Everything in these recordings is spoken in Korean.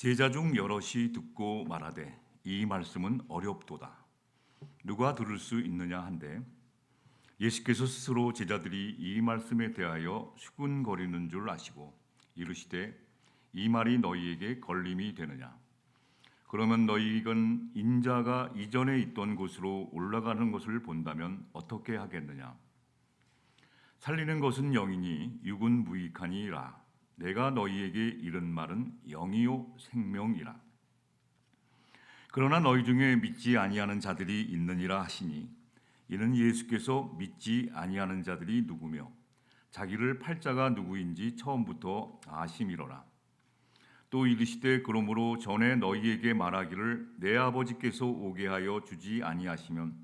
제자 중 여럿이 듣고 말하되 이 말씀은 어렵도다. 누가 들을 수 있느냐 한데 예수께서 스스로 제자들이 이 말씀에 대하여 수군거리는 줄 아시고 이르시되 이 말이 너희에게 걸림이 되느냐. 그러면 너희는 인자가 이전에 있던 곳으로 올라가는 것을 본다면 어떻게 하겠느냐. 살리는 것은 영이니 육은 무익하니라. 내가 너희에게 이른 말은 영이요 생명이라. 그러나 너희 중에 믿지 아니하는 자들이 있느니라 하시니 이는 예수께서 믿지 아니하는 자들이 누구며 자기를 팔자가 누구인지 처음부터 아심이로라. 또 이르시되 그러므로 전에 너희에게 말하기를 내 아버지께서 오게 하여 주지 아니하시면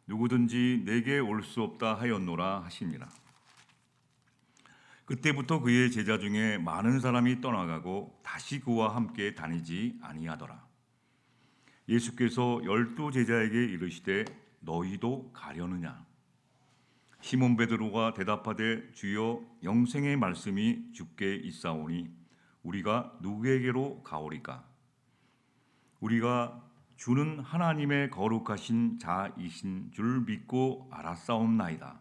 누구든지 내게 올 수 없다 하였노라 하시니라. 그때부터 그의 제자 중에 많은 사람이 떠나가고 다시 그와 함께 다니지 아니하더라. 예수께서 12 제자에게 이르시되 너희도 가려느냐. 시몬 베드로가 대답하되 주여 영생의 말씀이 주께 있사오니 우리가 누구에게로 가오리까. 우리가 주는 하나님의 거룩하신 자이신 줄 믿고 알았사옵나이다.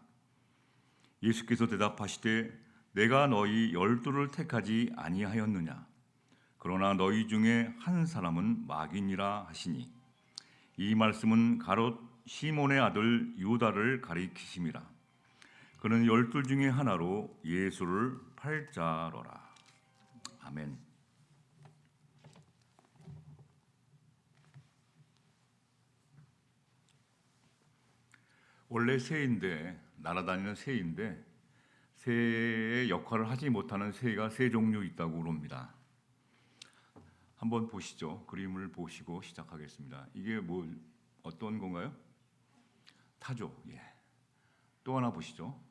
예수께서 대답하시되 내가 너희 12를 택하지 아니하였느냐. 그러나 너희 중에 한 사람은 마귀니라 하시니 이 말씀은 가롯 시몬의 아들 유다를 가리키심이라. 그는 12 중에 하나로 예수를 팔자로라. 아멘. 원래 새인데, 날아다니는 새인데 새의 역할을 하지 못하는 새가 세 종류 있다고 그럽니다. 한번 보시죠. 그림을 보시고 시작하겠습니다. 이게 어떤 건가요? 타조. 예. 또 하나 보시죠.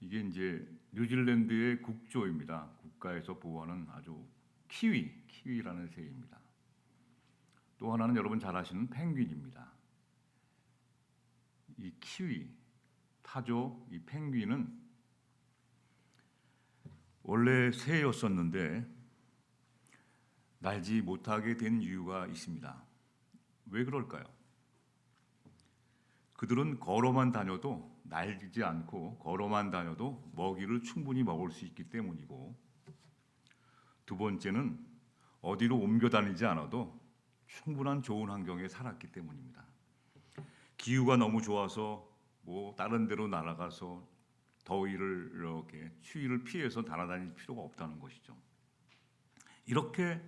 이게 이제 뉴질랜드의 국조입니다. 국가에서 보호하는 아주 키위라는 새입니다. 또 하나는 여러분 잘 아시는 펭귄입니다. 이 키위, 타조, 이 펭귄은 원래 새였었는데 날지 못하게 된 이유가 있습니다. 왜 그럴까요? 그들은 걸어만 다녀도 날지 않고 걸어만 다녀도 먹이를 충분히 먹을 수 있기 때문이고, 두 번째는 어디로 옮겨 다니지 않아도 충분한 좋은 환경에 살았기 때문입니다. 기후가 너무 좋아서 다른 데로 날아가서 더위를 이렇게 추위를 피해서 날아다닐 필요가 없다는 것이죠. 이렇게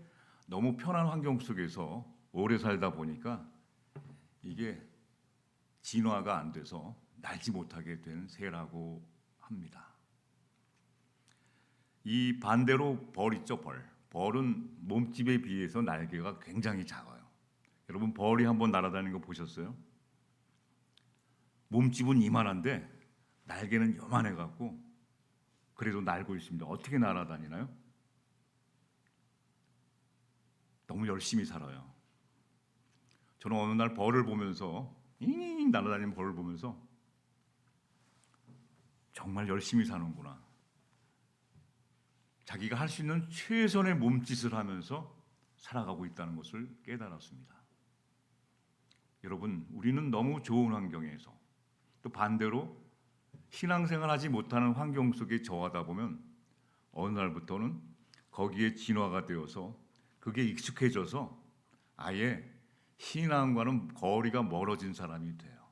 너무 편한 환경 속에서 오래 살다 보니까 이게 진화가 안 돼서 날지 못하게 된 새라고 합니다. 이 반대로 벌 있죠, 벌. 벌은 몸집에 비해서 날개가 굉장히 작아요. 여러분 벌이 한번 날아다니는 거 보셨어요? 몸집은 이만한데 날개는 요만해 갖고 그래도 날고 있습니다. 어떻게 날아다니나요? 너무 열심히 살아요. 저는 어느 날 벌을 보면서 잉 날아다니는 벌을 보면서 정말 열심히 사는구나. 자기가 할 수 있는 최선의 몸짓을 하면서 살아가고 있다는 것을 깨달았습니다. 여러분, 우리는 너무 좋은 환경에서 또 반대로 신앙생활 하지 못하는 환경 속에 처하다 보면 어느 날부터는 거기에 진화가 되어서 그게 익숙해져서 아예 신앙과는 거리가 멀어진 사람이 돼요.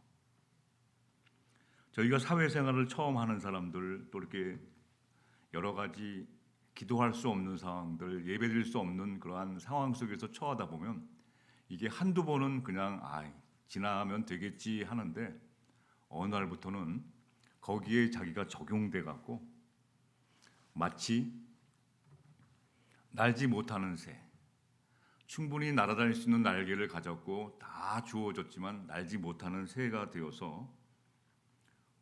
저희가 사회생활을 처음 하는 사람들, 또 이렇게 여러 가지 기도할 수 없는 상황들, 예배드릴 수 없는 그러한 상황 속에서 처하다 보면 이게 한두 번은 그냥 지나면 되겠지 하는데 어느 날부터는 거기에 자기가 적용돼 갖고 마치 날지 못하는 새, 충분히 날아다닐 수 있는 날개를 가졌고 다 주어졌지만 날지 못하는 새가 되어서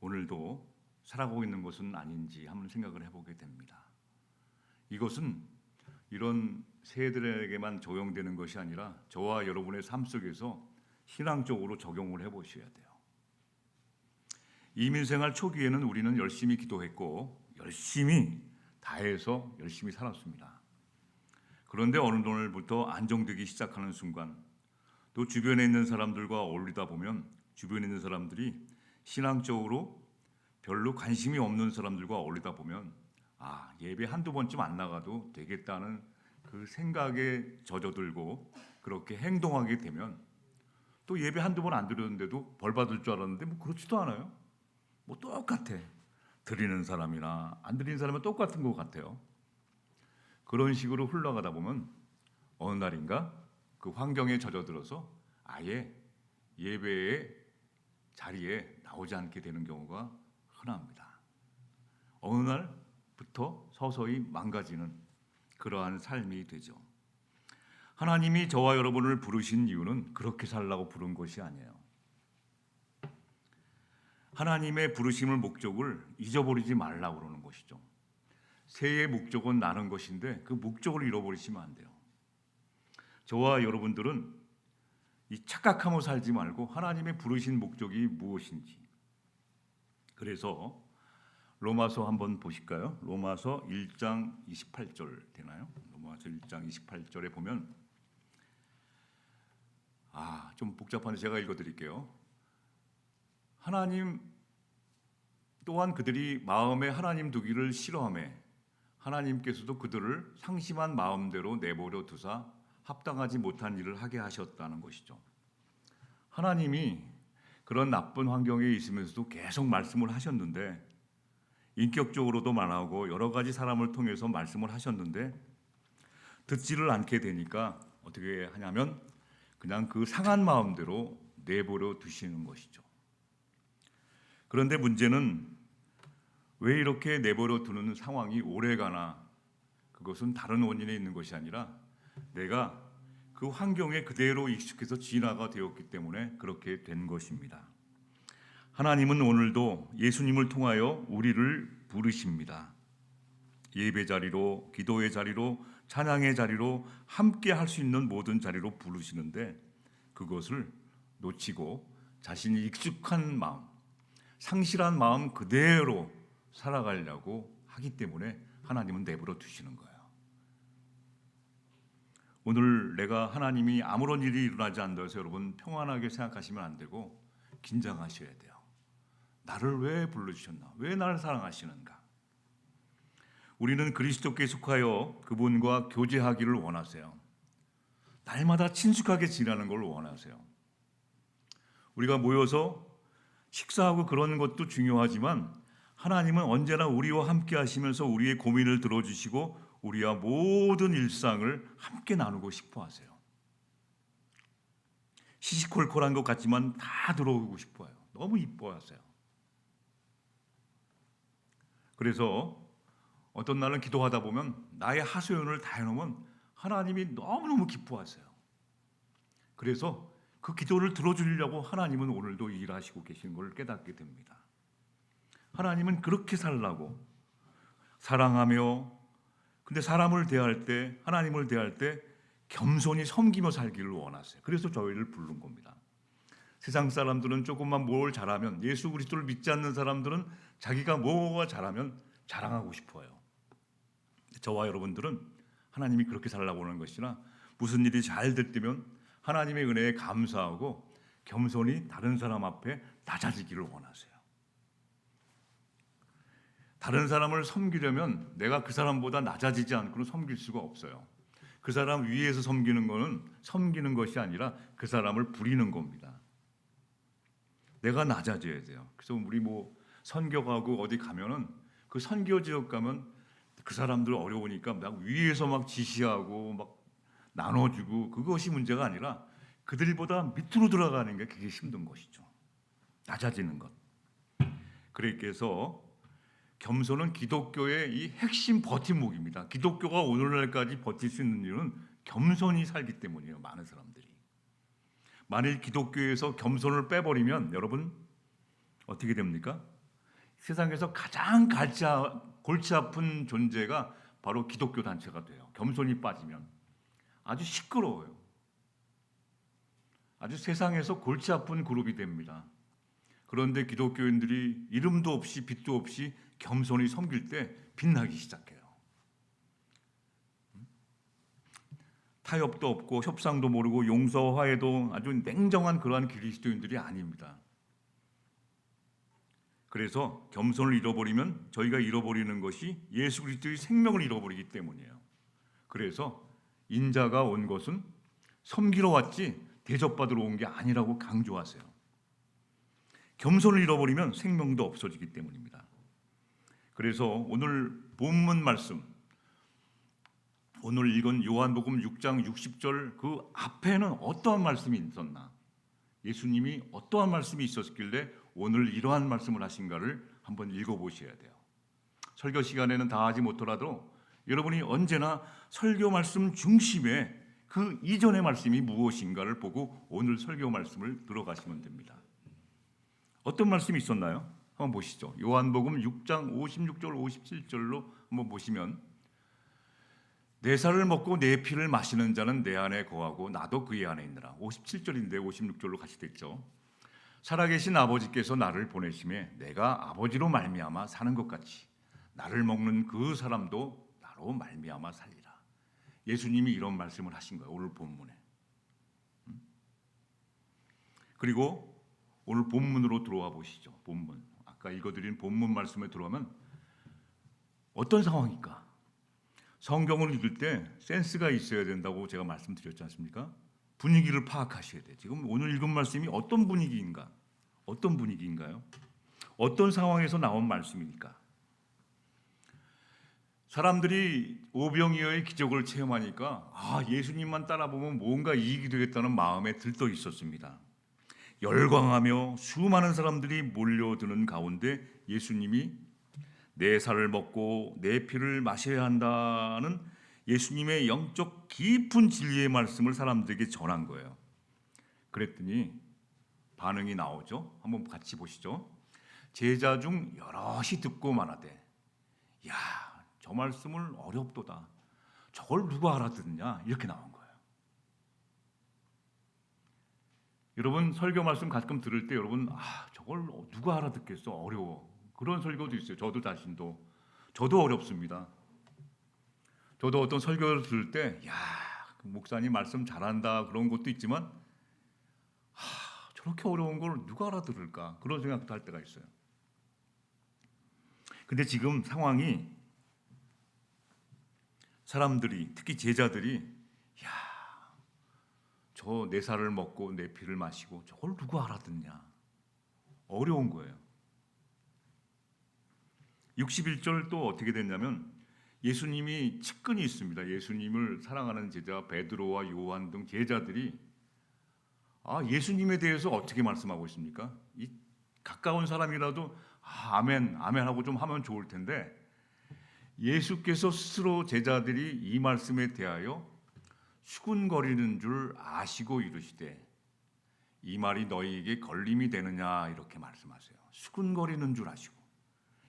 오늘도 살아가고 있는 것은 아닌지 한번 생각을 해보게 됩니다. 이것은 이런 새들에게만 적용되는 것이 아니라 저와 여러분의 삶 속에서 신앙적으로 적용을 해보셔야 돼요. 이민생활 초기에는 우리는 열심히 기도했고 열심히 다해서 열심히 살았습니다. 그런데 어느 날부터 안정되기 시작하는 순간 또 주변에 있는 사람들과 어울리다 보면 주변에 있는 사람들이 신앙적으로 별로 관심이 없는 사람들과 어울리다 보면 예배 한두 번쯤 안 나가도 되겠다는 그 생각에 젖어들고 그렇게 행동하게 되면 또 예배 한두 번 안 드렸는데도 벌 받을 줄 알았는데 뭐 그렇지도 않아요. 뭐 똑같아. 드리는 사람이나 안 드리는 사람은 똑같은 것 같아요. 그런 식으로 흘러가다 보면 어느 날인가 그 환경에 젖어들어서 아예 예배의 자리에 나오지 않게 되는 경우가 흔합니다. 어느 날부터 서서히 망가지는 그러한 삶이 되죠. 하나님이 저와 여러분을 부르신 이유는 그렇게 살라고 부른 것이 아니에요. 하나님의 부르심을 목적을 잊어버리지 말라고 그러는 것이죠. 새의 목적은 나는 것인데 그 목적을 잃어버리시면 안 돼요. 저와 여러분들은 이 착각하며 살지 말고 하나님의 부르신 목적이 무엇인지. 그래서 로마서 한번 보실까요? 로마서 1장 28절 되나요? 로마서 1장 28절에 보면 좀 복잡한데 제가 읽어드릴게요. 하나님 또한 그들이 마음에 하나님 두기를 싫어하며 하나님께서도 그들을 상심한 마음대로 내버려 두사 합당하지 못한 일을 하게 하셨다는 것이죠. 하나님이 그런 나쁜 환경에 있으면서도 계속 말씀을 하셨는데 인격적으로도 말하고 여러 가지 사람을 통해서 말씀을 하셨는데 듣지를 않게 되니까 어떻게 하냐면 그냥 그 상한 마음대로 내버려 두시는 것이죠. 그런데 문제는 왜 이렇게 내버려 두는 상황이 오래가나 그것은 다른 원인에 있는 것이 아니라 내가 그 환경에 그대로 익숙해서 진화가 되었기 때문에 그렇게 된 것입니다. 하나님은 오늘도 예수님을 통하여 우리를 부르십니다. 예배 자리로, 기도의 자리로, 찬양의 자리로 함께 할 수 있는 모든 자리로 부르시는데 그것을 놓치고 자신이 익숙한 마음, 상실한 마음 그대로 살아가려고 하기 때문에 하나님은 내버려 두시는 거예요. 오늘 내가 하나님이 아무런 일이 일어나지 않는다고 해서 여러분 평안하게 생각하시면 안 되고 긴장하셔야 돼요. 나를 왜 불러주셨나? 왜 나를 사랑하시는가? 우리는 그리스도께 속하여 그분과 교제하기를 원하세요. 날마다 친숙하게 지내는 걸 원하세요. 우리가 모여서 식사하고 그런 것도 중요하지만 하나님은 언제나 우리와 함께 하시면서 우리의 고민을 들어주시고 우리와 모든 일상을 함께 나누고 싶어 하세요. 시시콜콜한 것 같지만 다 들어오고 싶어요. 너무 이뻐하세요. 그래서 어떤 날은 기도하다 보면 나의 하소연을 다 해놓으면 하나님이 너무너무 기뻐하세요. 그래서 그 기도를 들어주려고 하나님은 오늘도 일하시고 계신 걸 깨닫게 됩니다. 하나님은 그렇게 살라고 사랑하며 근데 사람을 대할 때 하나님을 대할 때 겸손히 섬기며 살기를 원하세요. 그래서 저희를 부른 겁니다. 세상 사람들은 조금만 뭘 잘하면 예수 그리스도를 믿지 않는 사람들은 자기가 뭐가 잘하면 자랑하고 싶어요. 저와 여러분들은 하나님이 그렇게 살라고 하는 것이나 무슨 일이 잘 됐다면 하나님의 은혜에 감사하고 겸손히 다른 사람 앞에 낮아지기를 원하세요. 다른 사람을 섬기려면 내가 그 사람보다 낮아지지 않고는 섬길 수가 없어요. 그 사람 위에서 섬기는 것은 섬기는 것이 아니라 그 사람을 부리는 겁니다. 내가 낮아져야 돼요. 그래서 우리 선교 가고 어디 가면은 그 선교 지역 가면 그 사람들 어려우니까 막 위에서 막 지시하고 막 나눠주고 그것이 문제가 아니라 그들보다 밑으로 들어가는 게 그게 힘든 것이죠. 낮아지는 것. 그래서 겸손은 기독교의 이 핵심 버팀목입니다. 기독교가 오늘날까지 버틸 수 있는 이유는 겸손히 살기 때문이에요. 많은 사람들이. 만일 기독교에서 겸손을 빼버리면 여러분 어떻게 됩니까? 세상에서 가장 골치 아픈 존재가 바로 기독교 단체가 돼요. 겸손이 빠지면 아주 시끄러워요. 아주 세상에서 골치 아픈 그룹이 됩니다. 그런데 기독교인들이 이름도 없이 빛도 없이 겸손히 섬길 때 빛나기 시작해요. 타협도 없고 협상도 모르고 용서화해도 아주 냉정한 그러한 그리스도인들이 아닙니다. 그래서 겸손을 잃어버리면 저희가 잃어버리는 것이 예수 그리스도의 생명을 잃어버리기 때문이에요. 그래서 인자가 온 것은 섬기러 왔지 대접받으러 온 게 아니라고 강조하세요. 겸손을 잃어버리면 생명도 없어지기 때문입니다. 그래서 오늘 본문 말씀, 오늘 읽은 요한복음 6장 60절 그 앞에는 어떠한 말씀이 있었나? 예수님이 어떠한 말씀이 있었길래 오늘 이러한 말씀을 하신가를 한번 읽어보셔야 돼요. 설교 시간에는 다 하지 못하더라도 여러분이 언제나 설교 말씀 중심에 그 이전의 말씀이 무엇인가를 보고 오늘 설교 말씀을 들어가시면 됩니다. 어떤 말씀이 있었나요? 한번 보시죠. 요한복음 6장 56절 57절로 한번 보시면 내 살을 먹고 내 피를 마시는 자는 내 안에 거하고 나도 그의 안에 있느라. 57절인데 56절로 같이 됐죠. 살아계신 아버지께서 나를 보내심에 내가 아버지로 말미암아 사는 것 같이 나를 먹는 그 사람도 나로 말미암아 살리라. 예수님이 이런 말씀을 하신 거예요. 오늘 본문에. 그리고 오늘 본문으로 들어와 보시죠. 본문. 아까 읽어드린 본문 말씀에 들어오면 어떤 상황일까? 성경을 읽을 때 센스가 있어야 된다고 제가 말씀드렸지 않습니까? 분위기를 파악하셔야 돼요. 지금 오늘 읽은 말씀이 어떤 분위기인가? 어떤 분위기인가요? 어떤 상황에서 나온 말씀입니까? 사람들이 오병이어의 기적을 체험하니까 예수님만 따라보면 뭔가 이익이 되겠다는 마음에 들떠 있었습니다. 열광하며 수많은 사람들이 몰려드는 가운데 예수님이 내 살을 먹고 내 피를 마셔야 한다는 예수님의 영적 깊은 진리의 말씀을 사람들에게 전한 거예요. 그랬더니 반응이 나오죠. 한번 같이 보시죠. 제자 중 여럿이 듣고 말하되 야, 저 말씀을 어렵도다. 저걸 누가 알아듣느냐? 이렇게 나온 거예요. 여러분 설교 말씀 가끔 들을 때 여러분 저걸 누가 알아듣겠어? 어려워. 그런 설교도 있어요. 저도 어렵습니다. 저도 어떤 설교를 들을 때 그 목사님 말씀 잘한다 그런 것도 있지만 저렇게 어려운 걸 누가 알아들을까? 그런 생각도 할 때가 있어요. 근데 지금 상황이 사람들이 특히 제자들이 저 내 살을 먹고 내 피를 마시고 저걸 누가 알아듣냐? 어려운 거예요. 61절 또 어떻게 됐냐면 예수님이 측근이 있습니다. 예수님을 사랑하는 제자 베드로와 요한 등 제자들이 예수님에 대해서 어떻게 말씀하고 있습니까? 이 가까운 사람이라도 아멘, 아멘 하고 좀 하면 좋을 텐데 예수께서 스스로 제자들이 이 말씀에 대하여 수군거리는 줄 아시고 이르시되 이 말이 너희에게 걸림이 되느냐 이렇게 말씀하세요. 수군거리는 줄 아시고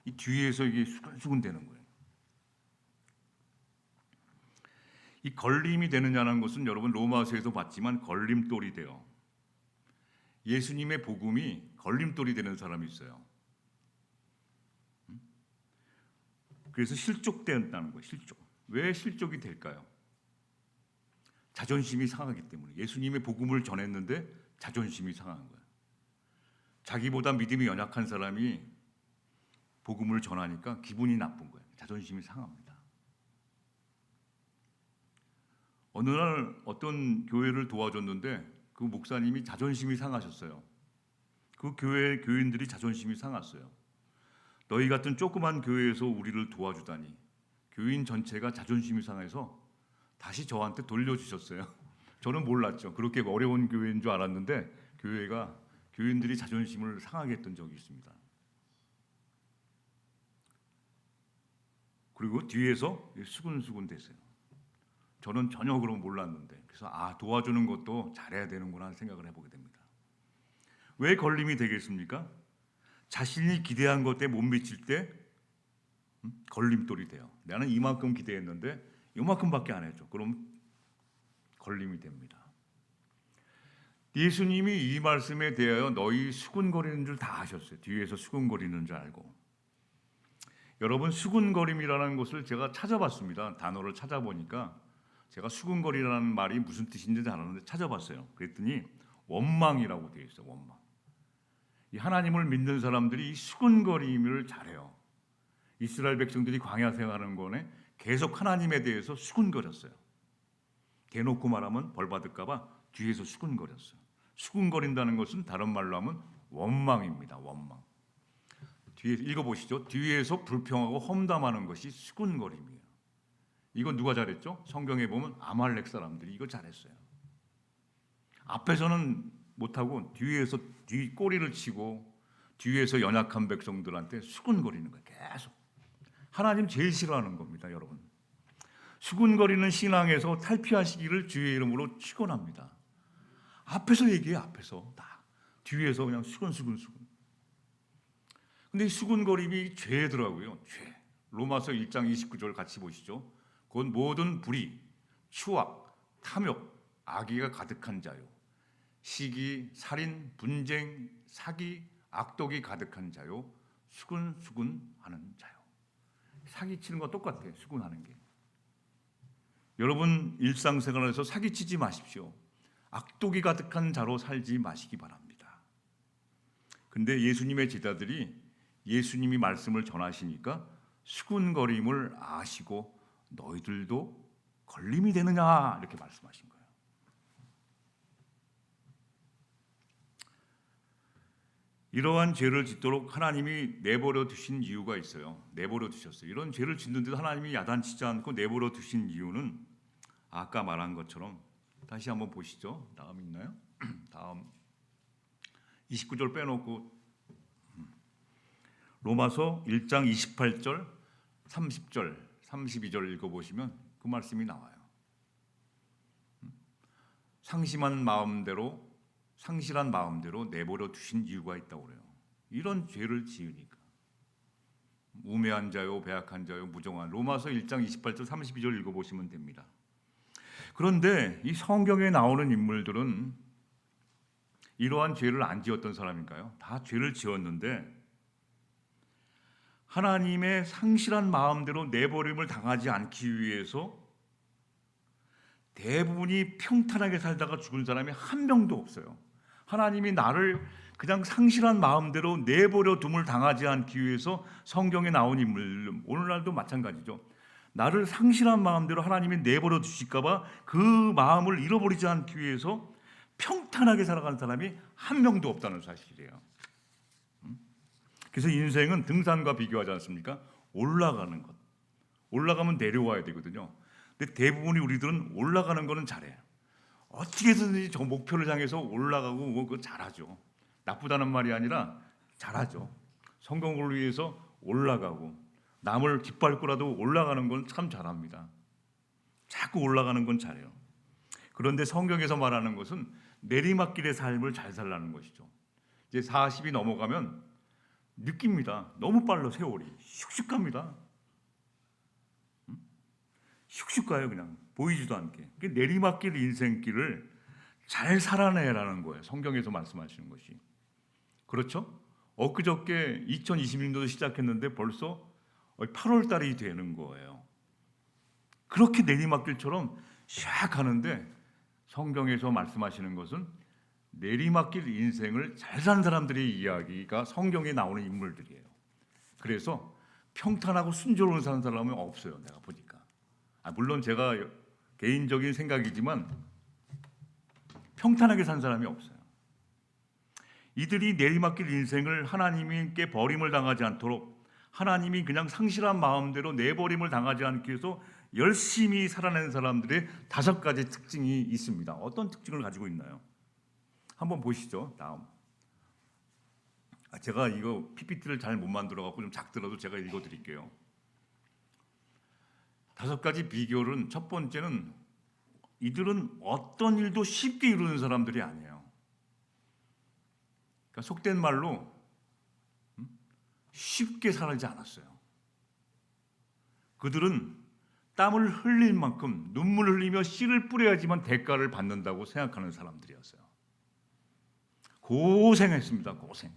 이 뒤에서 이게 수근수근 되는 거예요. 이 걸림이 되느냐는 것은 여러분 로마서에서 봤지만 걸림돌이 돼요. 예수님의 복음이 걸림돌이 되는 사람이 있어요. 그래서 실족된다는 거예요. 실족. 왜 실족이 될까요? 자존심이 상하기 때문에. 예수님의 복음을 전했는데 자존심이 상한 거예요. 자기보다 믿음이 연약한 사람이 복음을 전하니까 기분이 나쁜 거예요. 자존심이 상합니다. 어느 날 어떤 교회를 도와줬는데 그 목사님이 자존심이 상하셨어요. 그 교회 교인들이 자존심이 상했어요. 너희 같은 조그만 교회에서 우리를 도와주다니. 교인 전체가 자존심이 상해서 다시 저한테 돌려주셨어요. 저는 몰랐죠. 그렇게 어려운 교회인 줄 알았는데 교인들이 자존심을 상하게 했던 적이 있습니다. 그리고 뒤에서 수근수근 됐어요. 저는 전혀 그런 몰랐는데 그래서 도와주는 것도 잘해야 되는구나 하는 생각을 해보게 됩니다. 왜 걸림이 되겠습니까? 자신이 기대한 것에 못 미칠 때 걸림돌이 돼요. 나는 이만큼 기대했는데 이만큼밖에 안 해줘. 그럼 걸림이 됩니다. 예수님이 이 말씀에 대하여 너희 수군거리는 줄 다 아셨어요. 뒤에서 수군거리는 줄 알고. 여러분 수군거림이라는 것을 제가 찾아봤습니다. 단어를 찾아보니까 제가 수근거리라는 말이 무슨 뜻인지 잘 알았는데 찾아봤어요. 그랬더니 원망이라고 되어 있어요. 원망. 이 하나님을 믿는 사람들이 이 수근거림을 잘해요. 이스라엘 백성들이 광야 생활하는 거에 계속 하나님에 대해서 수근거렸어요. 대놓고 말하면 벌 받을까봐 뒤에서 수근거렸어요. 수근거린다는 것은 다른 말로 하면 원망입니다. 원망. 뒤에 읽어보시죠. 뒤에서 불평하고 험담하는 것이 수근거림이에요. 이건 누가 잘했죠? 성경에 보면 아말렉 사람들이 이거 잘했어요. 앞에서는 못하고 뒤에서 뒤 꼬리를 치고 뒤에서 연약한 백성들한테 수근거리는 거예요. 계속. 하나님 제일 싫어하는 겁니다, 여러분. 수근거리는 신앙에서 탈피하시기를 주의 이름으로 축원합니다. 앞에서 얘기해, 앞에서 다. 뒤에서 그냥 수근. 근데 이 수근거림이 죄더라고요. 죄. 로마서 1장 29절 같이 보시죠. 곧 모든 불의, 추악, 탐욕, 악의가 가득한 자요. 시기, 살인, 분쟁, 사기, 악독이 가득한 자요. 수근하는 자요. 사기치는 거 똑같아요. 수근하는 게. 여러분 일상생활에서 사기치지 마십시오. 악독이 가득한 자로 살지 마시기 바랍니다. 근데 예수님의 제자들이 예수님이 말씀을 전하시니까 수군거림을 아시고 너희들도 걸림이 되느냐 이렇게 말씀하신 거예요. 이러한 죄를 짓도록 하나님이 내버려 두신 이유가 있어요. 내버려 두셨어요. 이런 죄를 짓는데도 하나님이 야단치지 않고 내버려 두신 이유는 아까 말한 것처럼 다시 한번 보시죠. 다음 있나요? 다음 29절 빼놓고 로마서 1장 28절, 30절, 32절 읽어보시면 그 말씀이 나와요. 상실한 마음대로 내버려 두신 이유가 있다고 그래요. 이런 죄를 지으니까. 우매한 자요, 배악한 자요, 무정한. 로마서 1장 28절, 32절 읽어보시면 됩니다. 그런데 이 성경에 나오는 인물들은 이러한 죄를 안 지었던 사람인가요? 다 죄를 지었는데 하나님의 상실한 마음대로 내버림을 당하지 않기 위해서 대부분이 평탄하게 살다가 죽은 사람이 한 명도 없어요. 하나님이 나를 그냥 상실한 마음대로 내버려 둠을 당하지 않기 위해서 성경에 나온 인물, 오늘날도 마찬가지죠. 나를 상실한 마음대로 하나님이 내버려 두실까 봐 그 마음을 잃어버리지 않기 위해서 평탄하게 살아가는 사람이 한 명도 없다는 사실이에요. 그래서 인생은 등산과 비교하지 않습니까? 올라가는 것. 올라가면 내려와야 되거든요. 근데 대부분이 우리들은 올라가는 거는 잘해요. 어떻게 해서든지 저 목표를 향해서 올라가고 뭐 그거 잘하죠. 나쁘다는 말이 아니라 잘하죠. 성공을 위해서 올라가고 남을 뒷밟고라도 올라가는 건 참 잘합니다. 자꾸 올라가는 건 잘해요. 그런데 성경에서 말하는 것은 내리막길의 삶을 잘 살라는 것이죠. 이제 40이 넘어가면 느낍니다. 너무 빨라 세월이. 슉슉 갑니다. 슉슉 가요. 그냥 보이지도 않게. 내리막길 인생길을 잘 살아내라는 거예요. 성경에서 말씀하시는 것이. 그렇죠? 엊그저께 2026년도 시작했는데 벌써 8월 달이 되는 거예요. 그렇게 내리막길처럼 샥 가는데 성경에서 말씀하시는 것은 내리막길 인생을 잘 사는 사람들의 이야기가 성경에 나오는 인물들이에요. 그래서 평탄하고 순조로운 사는 사람은 없어요. 내가 보니까. 물론 제가 개인적인 생각이지만 평탄하게 산 사람이 없어요. 이들이 내리막길 인생을 하나님께 버림을 당하지 않도록 하나님이 그냥 상실한 마음대로 내버림을 당하지 않기 위해서 열심히 살아낸 사람들의 5가지 특징이 있습니다. 어떤 특징을 가지고 있나요? 한번 보시죠. 다음. 제가 이거 PPT를 잘 못 만들어갖고 좀 작더라도 제가 읽어드릴게요. 5가지 비결은 첫 번째는 이들은 어떤 일도 쉽게 이루는 사람들이 아니에요. 그러니까 속된 말로 쉽게 살지 않았어요. 그들은 땀을 흘릴 만큼 눈물을 흘리며 씨를 뿌려야지만 대가를 받는다고 생각하는 사람들이었어요. 고생했습니다. 고생.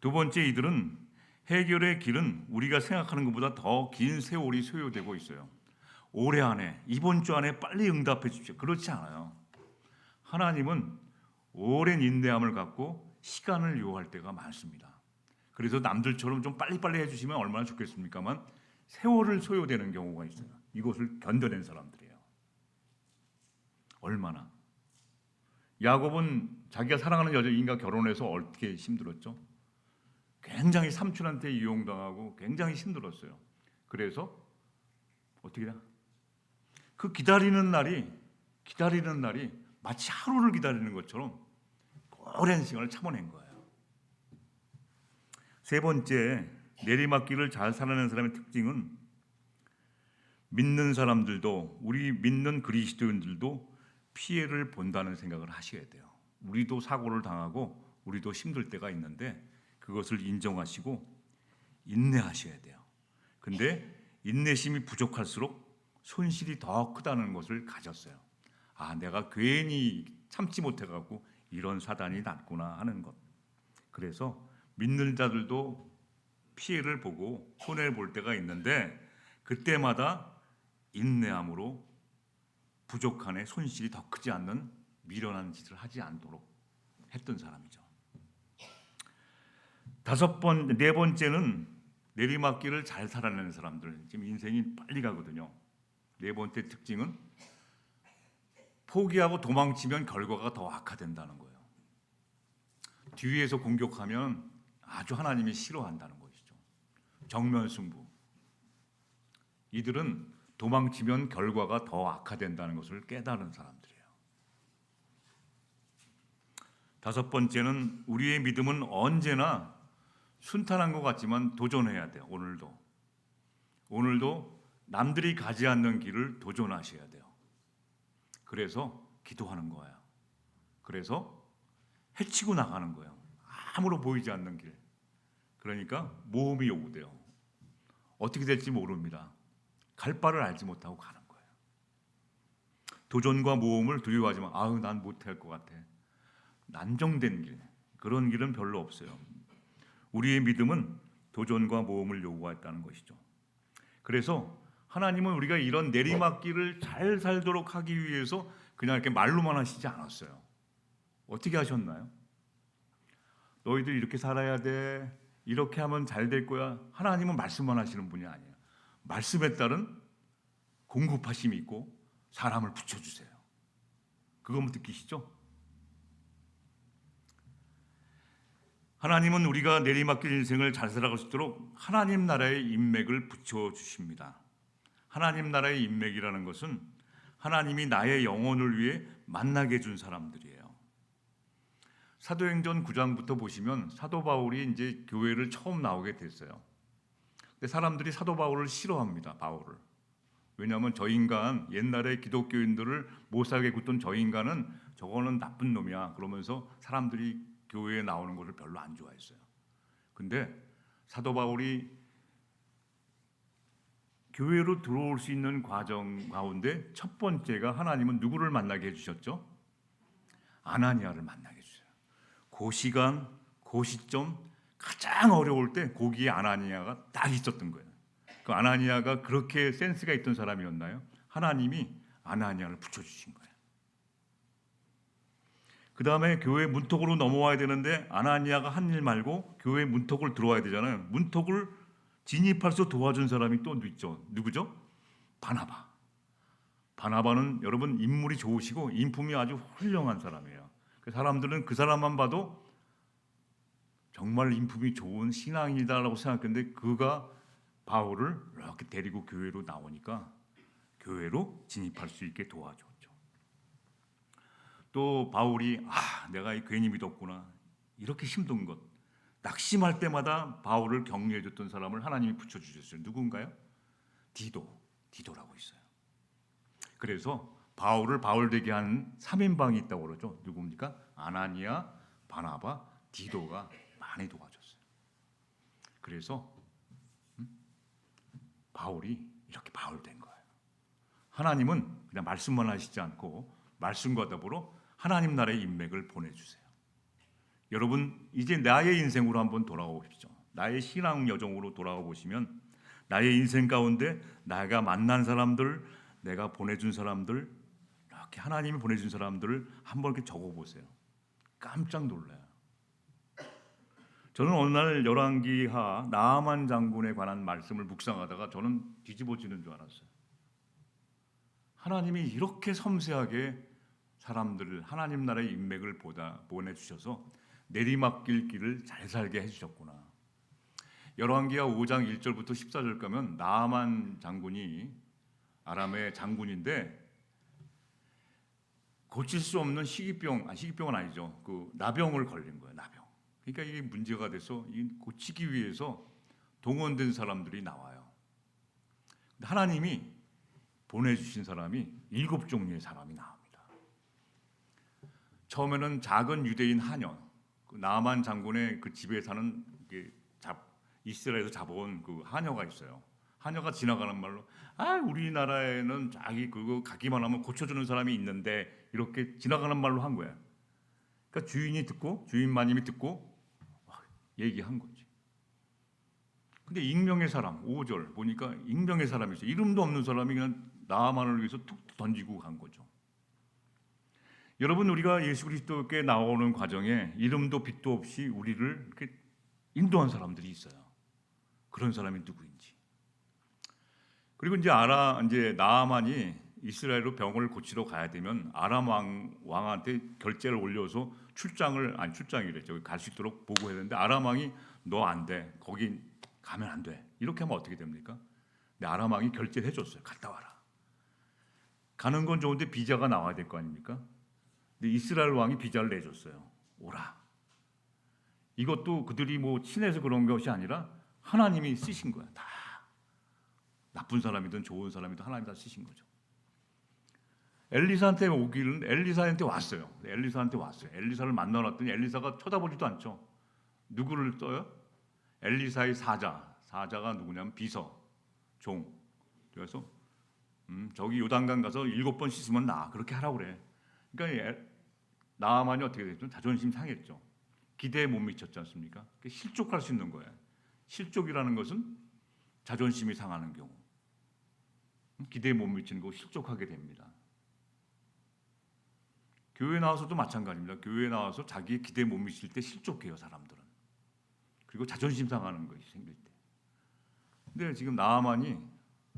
두 번째, 이들은 해결의 길은 우리가 생각하는 것보다 더 긴 세월이 소요되고 있어요. 올해 안에, 이번 주 안에 빨리 응답해 주십시오. 그렇지 않아요. 하나님은 오랜 인내함을 갖고 시간을 요구할 때가 많습니다. 그래서 남들처럼 좀 빨리빨리 해주시면 얼마나 좋겠습니까만 세월을 소요되는 경우가 있어요. 이것을 견뎌낸 사람들이에요. 얼마나. 야곱은 자기가 사랑하는 여인과 결혼해서 어떻게 힘들었죠? 굉장히 삼촌한테 이용당하고 굉장히 힘들었어요. 그래서 어떻게 해야? 그 기다리는 날이 마치 하루를 기다리는 것처럼 오랜 시간을 참아낸 거예요. 세 번째, 내리막길을 잘 살아내는 사람의 특징은 믿는 사람들도, 우리 믿는 그리스도인들도 피해를 본다는 생각을 하셔야 돼요. 우리도 사고를 당하고 우리도 힘들 때가 있는데 그것을 인정하시고 인내하셔야 돼요. 근데 인내심이 부족할수록 손실이 더 크다는 것을 가졌어요. 아, 내가 괜히 참지 못해갖고 이런 사단이 났구나 하는 것. 그래서 믿는 자들도 피해를 보고 손해를 볼 때가 있는데 그때마다 인내함으로 부족한에 손실이 더 크지 않는 미련한 짓을 하지 않도록 했던 사람이죠. 네 번째는 내리막길을 잘 살아내는 사람들. 지금 인생이 빨리 가거든요. 네 번째 특징은 포기하고 도망치면 결과가 더 악화된다는 거예요. 뒤에서 공격하면 아주 하나님이 싫어한다는 것이죠. 정면 승부. 이들은 도망치면 결과가 더 악화된다는 것을 깨달은 사람들이에요. 다섯 번째는 우리의 믿음은 언제나 순탄한 것 같지만 도전해야 돼요. 오늘도 남들이 가지 않는 길을 도전하셔야 돼요. 그래서 기도하는 거예요. 그래서 헤치고 나가는 거예요. 아무로 보이지 않는 길. 그러니까 모험이 요구돼요. 어떻게 될지 모릅니다. 갈 바를 알지 못하고 가는 거예요. 도전과 모험을 두려워하지만 아유 난 못할 것 같아. 난정된 길, 그런 길은 별로 없어요. 우리의 믿음은 도전과 모험을 요구했다는 것이죠. 그래서 하나님은 우리가 이런 내리막길을 잘 살도록 하기 위해서 그냥 이렇게 말로만 하시지 않았어요. 어떻게 하셨나요? 너희들 이렇게 살아야 돼. 이렇게 하면 잘 될 거야. 하나님은 말씀만 하시는 분이 아니에요. 말씀에 따른 공급하심이 있고 사람을 붙여주세요. 그거 느끼시죠? 하나님은 우리가 내리막길 인생을 잘 살아갈 수 있도록 하나님 나라의 인맥을 붙여주십니다. 하나님 나라의 인맥이라는 것은 하나님이 나의 영혼을 위해 만나게 해준 사람들이에요. 사도행전 9장부터 보시면 사도 바울이 이제 교회를 처음 나오게 됐어요. 근데 사람들이 사도 바울을 싫어합니다. 바울을. 왜냐하면 저 인간, 옛날에 기독교인들을 못 살게 굽던 저 인간은 저거는 나쁜 놈이야. 그러면서 사람들이 교회에 나오는 것을 별로 안 좋아했어요. 근데 사도 바울이 교회로 들어올 수 있는 과정 가운데 첫 번째가 하나님은 누구를 만나게 해주셨죠? 아나니아를 만나게 해주세요. 그 시간, 그 시점 가장 어려울 때 거기에 아나니아가 딱 있었던 거예요. 그 아나니아가 그렇게 센스가 있던 사람이었나요? 하나님이 아나니아를 붙여주신 거예요. 그 다음에 교회 문턱으로 넘어와야 되는데 아나니아가 한 일 말고 교회 문턱을 들어와야 되잖아요. 문턱을 진입할 수 도와준 사람이 또 있죠. 누구죠? 바나바. 바나바는 여러분 인물이 좋으시고 인품이 아주 훌륭한 사람이에요. 사람들은 그 사람만 봐도 정말 인품이 좋은 신앙이다라고 생각했는데 그가 바울을 이렇게 데리고 교회로 나오니까 교회로 진입할 수 있게 도와줬죠. 또 바울이 내가 괜히 믿었구나 이렇게 힘든 것 낙심할 때마다 바울을 격려해줬던 사람을 하나님이 붙여주셨어요. 누군가요? 디도라고 있어요. 그래서 바울을 바울 되게 한 3인방이 있다고 그러죠. 누굽니까? 아나니아, 바나바, 디도가 많이 도와줬어요. 그래서 바울이 이렇게 바울 된 거예요. 하나님은 그냥 말씀만 하시지 않고 말씀과 더불어 하나님 나라의 인맥을 보내주세요. 여러분 이제 나의 인생으로 한번 돌아가 보십시오. 나의 신앙 여정으로 돌아가 보시면 나의 인생 가운데 내가 만난 사람들, 내가 보내준 사람들, 이렇게 하나님이 보내준 사람들을 한번 이렇게 적어보세요. 깜짝 놀라요. 저는 어느 날 열왕기하 나아만 장군에 관한 말씀을 묵상하다가 저는 뒤집어지는 줄 알았어요. 하나님이 이렇게 섬세하게 사람들을 하나님 나라의 인맥을 보내주셔서 내리막길 길을 잘 살게 해주셨구나. 열왕기하 5장 1절부터 14절 가면 나아만 장군이 아람의 장군인데 고칠 수 없는 시기병은 아니죠. 그 나병을 걸린 거예요. 나병. 그러니까 이게 문제가 돼서 고치기 위해서 동원된 사람들이 나와요. 하나님이 보내주신 사람이 7종류의 사람이 나옵니다. 처음에는 작은 유대인 하녀, 그 나아만 장군의 그 집에 사는 이스라엘에서 잡아온 그 하녀가 있어요. 하녀가 지나가는 말로 우리나라에는 자기 그거 가기만 하면 고쳐주는 사람이 있는데 이렇게 지나가는 말로 한 거야. 그러니까 주인 마님이 듣고 얘기한 거지. 근데 익명의 사람 5절 보니까 익명의 사람이 있어요. 이름도 없는 사람이 그냥 나아만을 위해서 툭 던지고 간 거죠. 여러분, 우리가 예수 그리스도께 나오는 과정에 이름도 빛도 없이 우리를 이렇게 인도한 사람들이 있어요. 그런 사람이 누구인지. 그리고 이제 나아만이 이스라엘로 병을 고치러 가야 되면 아람 왕한테 결제를 올려서 출장이래. 저기 갈 수 있도록 보고해야 되는데 아람 왕이 너 안 돼. 거기 가면 안 돼. 이렇게 하면 어떻게 됩니까? 근데 아람 왕이 결제를 해줬어요. 갔다 와라. 가는 건 좋은데 비자가 나와야 될 거 아닙니까? 근데 이스라엘 왕이 비자를 내줬어요. 오라. 이것도 그들이 뭐 친해서 그런 것이 아니라 하나님이 쓰신 거야. 다 나쁜 사람이든 좋은 사람이든 하나님이 다 쓰신 거죠. 엘리사한테 오기는 엘리사한테 왔어요. 엘리사를 만나놨더니 엘리사가 쳐다보지도 않죠. 누구를 써요? 엘리사의 사자가 누구냐면 비서, 종. 그래서 저기 요단강 가서 7번 씻으면 나. 그렇게 하라고 그래. 그러니까 나아만이 어떻게 됐죠? 자존심 상했죠. 기대에 못 미쳤지 않습니까? 실족할 수 있는 거예요. 실족이라는 것은 자존심이 상하는 경우, 기대에 못 미치는 거 실족하게 됩니다. 교회 나와서도 마찬가지입니다. 교회 나와서 자기 기대에 못 미칠 때 실족해요, 사람들은. 그리고 자존심 상하는 것이 생길 때. 근데 지금 나아만이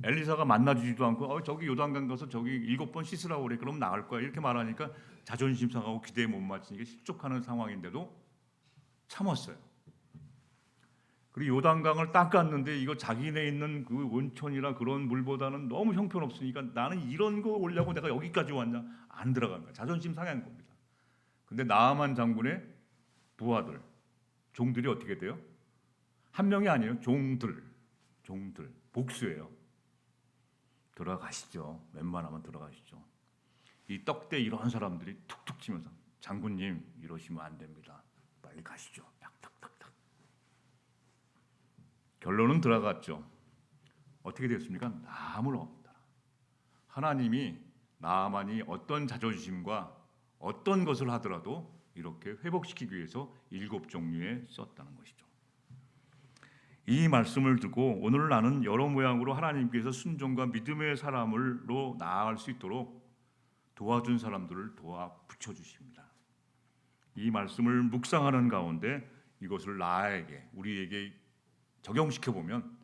엘리사가 만나주지도 않고 저기 요단강 가서 저기 7번 씻으라고 그래. 그럼 나갈 거야. 이렇게 말하니까 자존심 상하고 기대에 못 맞추니까 실족하는 상황인데도 참았어요. 그리고 요단강을 닦았는데 이거 자기네 있는 그 온천이나 그런 물보다는 너무 형편없으니까 나는 이런 거 오려고 내가 여기까지 왔냐? 안 들어간 거야. 자존심 상한 겁니다. 근데 나아만 장군의 부하들, 종들이 어떻게 돼요? 한 명이 아니에요. 종들, 복수예요. 들어가시죠. 웬만하면 들어가시죠. 이 떡대 이런 사람들이 툭툭 치면서 장군님 이러시면 안 됩니다. 빨리 가시죠. 탁탁탁탁. 결론은 들어갔죠. 어떻게 됐습니까? 나무를 엎더라. 하나님이 나아만이 어떤 자존심과 어떤 것을 하더라도 이렇게 회복시키기 위해서 7종류에 썼다는 것이죠. 이 말씀을 듣고 오늘 나는 여러 모양으로 하나님께서 순종과 믿음의 사람으로 나아갈 수 있도록 도와준 사람들을 도와 붙여주십니다. 이 말씀을 묵상하는 가운데 이것을 우리에게 적용시켜보면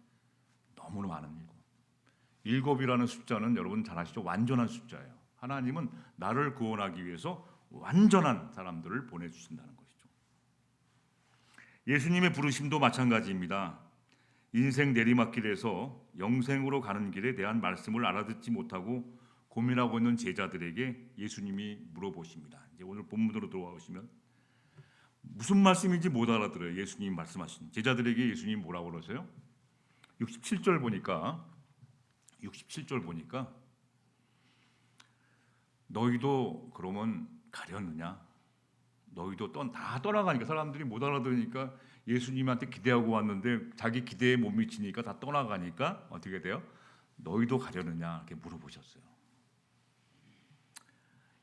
너무나 많은 일곱. 7이라는 숫자는 여러분 잘 아시죠? 완전한 숫자예요. 하나님은 나를 구원하기 위해서 완전한 사람들을 보내주신다는 것이죠. 예수님의 부르심도 마찬가지입니다. 인생 내리막길에서 영생으로 가는 길에 대한 말씀을 알아듣지 못하고 고민하고 있는 제자들에게 예수님이 물어보십니다. 이제 오늘 본문으로 돌아오시면 무슨 말씀인지 못 알아들어요. 예수님이 말씀하신 제자들에게 예수님이 뭐라고 그러세요? 67절 보니까 너희도 그러면 가려느냐? 너희도 다 떠나가니까 사람들이 못 알아들으니까 예수님한테 기대하고 왔는데 자기 기대에 못 미치니까 다 떠나가니까 어떻게 돼요? 너희도 가려느냐? 이렇게 물어보셨어요.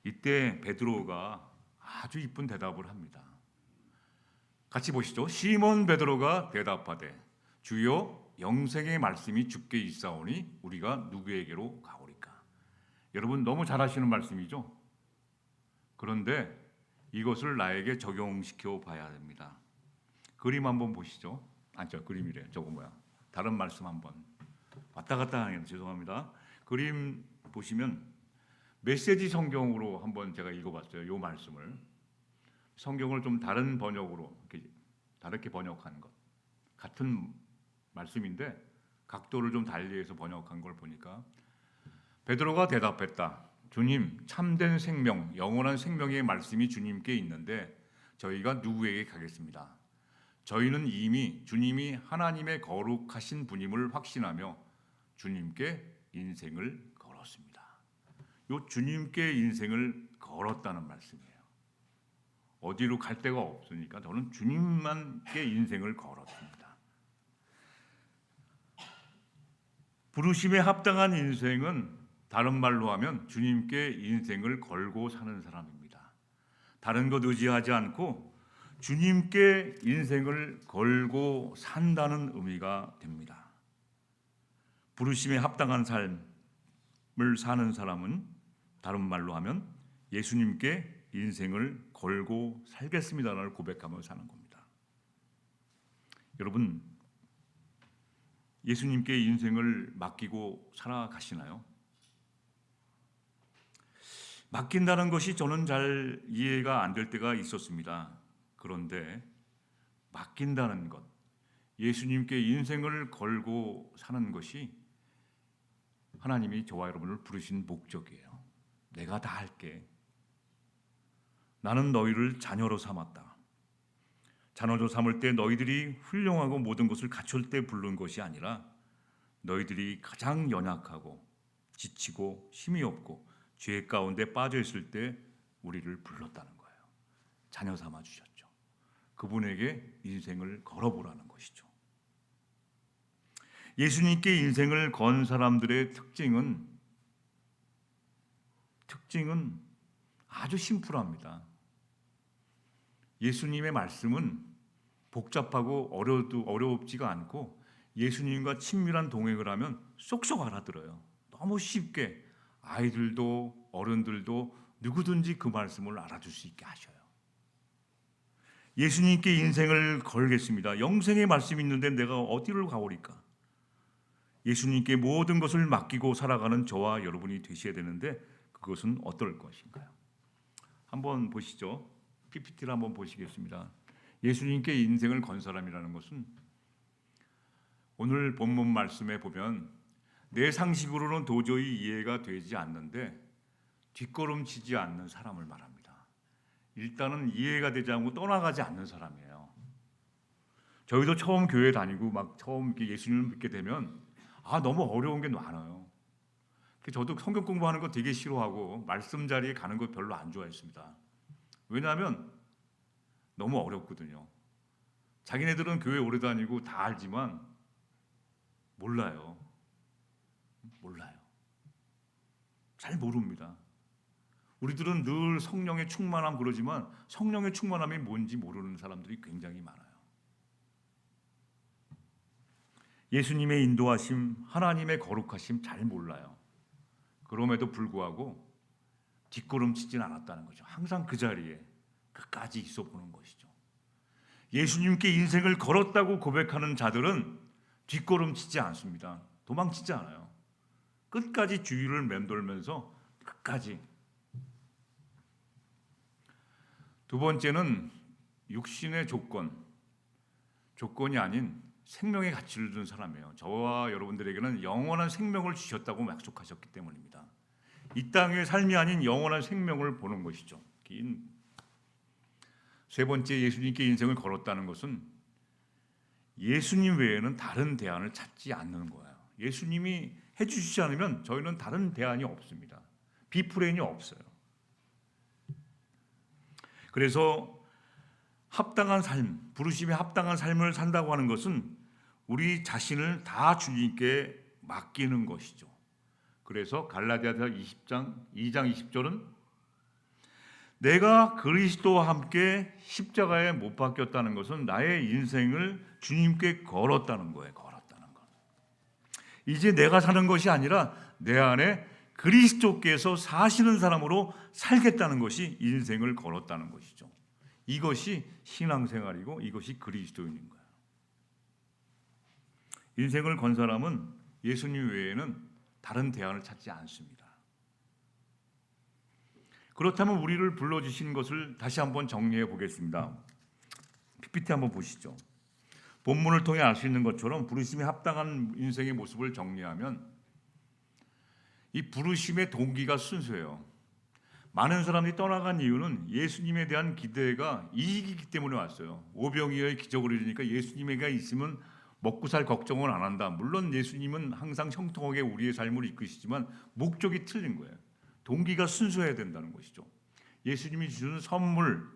이때 베드로가 아주 이쁜 대답을 합니다. 같이 보시죠. 시몬 베드로가 대답하되 주여 영생의 말씀이 주께 있사오니 우리가 누구에게로 가오리까? 여러분 너무 잘 아시는 말씀이죠. 그런데 이것을 나에게 적용시켜 봐야 됩니다. 그림 한번 보시죠. 저 그림이래. 저거 뭐야? 다른 말씀 한번. 왔다 갔다 하네요. 죄송합니다. 그림 보시면 메시지 성경으로 한번 제가 읽어봤어요. 이 말씀을. 성경을 좀 다른 번역으로 이렇게 다르게 번역한 것. 같은 말씀인데 각도를 좀 달리해서 번역한 걸 보니까 베드로가 대답했다. 주님, 참된 생명, 영원한 생명의 말씀이 주님께 있는데 저희가 누구에게 가겠습니다. 저희는 이미 주님이 하나님의 거룩하신 분임을 확신하며 주님께 인생을 걸었습니다. 요 주님께 인생을 걸었다는 말씀이에요. 어디로 갈 데가 없으니까 저는 주님만께 인생을 걸었습니다. 부르심에 합당한 인생은 다른 말로 하면 주님께 인생을 걸고 사는 사람입니다. 다른 것 의지하지 않고 주님께 인생을 걸고 산다는 의미가 됩니다. 부르심에 합당한 삶을 사는 사람은 다른 말로 하면 예수님께 인생을 걸고 살겠습니다를 고백하며 사는 겁니다. 여러분, 예수님께 인생을 맡기고 살아가시나요? 맡긴다는 것이 저는 잘 이해가 안 될 때가 있었습니다. 그런데 맡긴다는 것, 예수님께 인생을 걸고 사는 것이 하나님이 저와 여러분을 부르신 목적이에요. 내가 다 할게. 나는 너희를 자녀로 삼았다. 자녀로 삼을 때 너희들이 훌륭하고 모든 것을 갖출 때 부른 것이 아니라 너희들이 가장 연약하고 지치고 힘이 없고 죄 가운데 빠져 있을 때 우리를 불렀다는 거예요. 자녀 삼아 주셨죠. 그분에게 인생을 걸어보라는 것이죠. 예수님께 인생을 건 사람들의 특징은 아주 심플합니다. 예수님의 말씀은 복잡하고 어렵지가 않고 예수님과 친밀한 동행을 하면 쏙쏙 알아들어요. 너무 쉽게 아이들도 어른들도 누구든지 그 말씀을 알아줄 수 있게 하셔요. 예수님께 인생을 걸겠습니다. 영생의 말씀이 있는데 내가 어디를 가오리까? 예수님께 모든 것을 맡기고 살아가는 저와 여러분이 되셔야 되는데 그것은 어떨 것인가요? 한번 보시죠. PPT를 한번 보시겠습니다. 예수님께 인생을 건 사람이라는 것은 오늘 본문 말씀에 보면 내 상식으로는 도저히 이해가 되지 않는데 뒷걸음치지 않는 사람을 말합니다. 일단은 이해가 되지 않고 떠나가지 않는 사람이에요. 저희도 처음 교회 다니고 막 처음 예수님을 믿게 되면 너무 어려운 게 많아요. 저도 성경 공부하는 거 되게 싫어하고 말씀 자리에 가는 거 별로 안 좋아했습니다. 왜냐하면 너무 어렵거든요. 자기네들은 교회 오래 다니고 다 알지만 몰라요. 잘 모릅니다. 우리들은 늘 성령의 충만함 그러지만 성령의 충만함이 뭔지 모르는 사람들이 굉장히 많아요. 예수님의 인도하심, 하나님의 거룩하심 잘 몰라요. 그럼에도 불구하고 뒷걸음치진 않았다는 거죠. 항상 그 자리에 끝까지 있어 보는 것이죠. 예수님께 인생을 걸었다고 고백하는 자들은 뒷걸음치지 않습니다. 도망치지 않아요. 끝까지 주위를 맴돌면서 끝까지. 두 번째는 육신의 조건이 아닌 생명의 가치를 둔 사람이에요. 저와 여러분들에게는 영원한 생명을 주셨다고 약속하셨기 때문입니다. 이 땅의 삶이 아닌 영원한 생명을 보는 것이죠. 세 번째, 예수님께 인생을 걸었다는 것은 예수님 외에는 다른 대안을 찾지 않는 거예요. 예수님이 해주시지 않으면 저희는 다른 대안이 없습니다. 비프레인이 없어요. 그래서 합당한 삶, 부르심에 합당한 삶을 산다고 하는 것은 우리 자신을 다 주님께 맡기는 것이죠. 그래서 갈라디아서 2장 20절은 내가 그리스도와 함께 십자가에 못 박혔다는 것은 나의 인생을 주님께 걸었다는 거예요. 이제 내가 사는 것이 아니라 내 안에 그리스도께서 사시는 사람으로 살겠다는 것이 인생을 걸었다는 것이죠. 이것이 신앙생활이고 이것이 그리스도인인 거예요. 인생을 건 사람은 예수님 외에는 다른 대안을 찾지 않습니다. 그렇다면 우리를 불러주신 것을 다시 한번 정리해 보겠습니다. PPT 한번 보시죠. 본문을 통해 알 수 있는 것처럼 부르심에 합당한 인생의 모습을 정리하면 이 부르심의 동기가 순수해요. 많은 사람들이 떠나간 이유는 예수님에 대한 기대가 이익이기 때문에 왔어요. 오병이어의 기적을 이루니까 예수님에게 있으면 먹고 살 걱정은 안 한다. 물론 예수님은 항상 형통하게 우리의 삶을 이끄시지만 목적이 틀린 거예요. 동기가 순수해야 된다는 것이죠. 예수님이 주는 선물,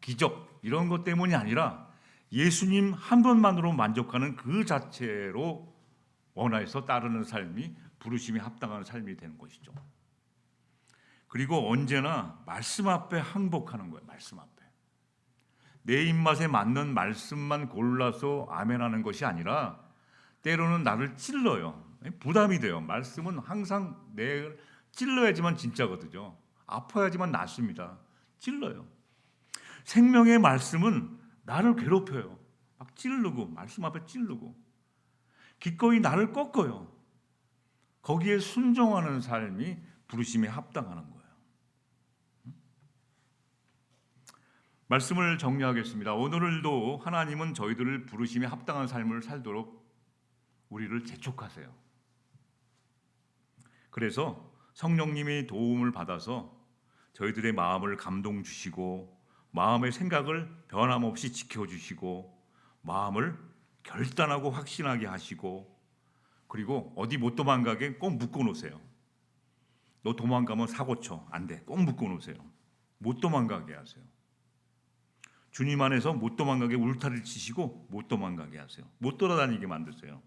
기적 이런 것 때문이 아니라 예수님 한 분만으로 만족하는 그 자체로 원해서 따르는 삶이 부르심에 합당한 삶이 되는 것이죠. 그리고 언제나 말씀 앞에 항복하는 거예요. 말씀 앞에. 내 입맛에 맞는 말씀만 골라서 아멘하는 것이 아니라 때로는 나를 찔러요. 부담이 돼요. 말씀은 항상 내 찔러야지만 진짜거든요. 아파야지만 낫습니다. 찔러요. 생명의 말씀은 나를 괴롭혀요. 막 찌르고 말씀 앞에 찌르고 기꺼이 나를 꺾어요. 거기에 순종하는 삶이 부르심에 합당하는 거예요. 말씀을 정리하겠습니다. 오늘도 하나님은 저희들을 부르심에 합당한 삶을 살도록 우리를 재촉하세요. 그래서 성령님의 도움을 받아서 저희들의 마음을 감동 주시고 마음의 생각을 변함없이 지켜주시고 마음을 결단하고 확신하게 하시고 그리고 어디 못 도망가게 꼭 묶어놓으세요. 너 도망가면 사고 쳐. 안 돼. 꼭 묶어놓으세요. 못 도망가게 하세요. 주님 안에서 못 도망가게 울타리를 치시고 못 도망가게 하세요. 못 돌아다니게 만드세요.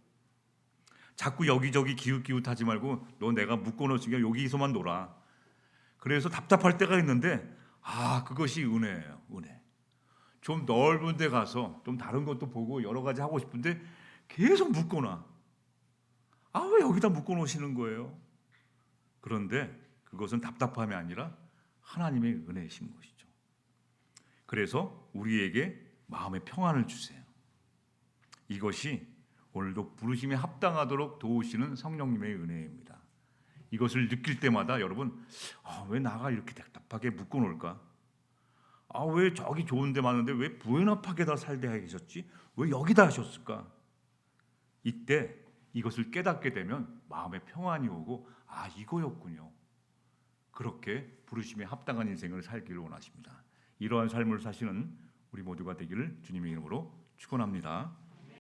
자꾸 여기저기 기웃기웃하지 말고 너 내가 묶어놓으니까 여기서만 놀아. 그래서 답답할 때가 있는데 그것이 은혜예요. 은혜. 좀 넓은 데 가서 좀 다른 것도 보고 여러 가지 하고 싶은데 계속 묶어놔. 왜 여기다 묶어놓으시는 거예요? 그런데 그것은 답답함이 아니라 하나님의 은혜이신 것이죠. 그래서 우리에게 마음의 평안을 주세요. 이것이 오늘도 부르심에 합당하도록 도우시는 성령님의 은혜입니다. 이것을 느낄 때마다 여러분 왜 나가 이렇게 답답하게 묶어놓을까? 왜 저기 좋은 데 많은데 왜 부에나파게다 살게 하셨지? 왜 여기다 하셨을까? 이때 이것을 깨닫게 되면 마음의 평안이 오고 이거였군요. 그렇게 부르심에 합당한 인생을 살기를 원하십니다. 이러한 삶을 사시는 우리 모두가 되기를 주님의 이름으로 축원합니다.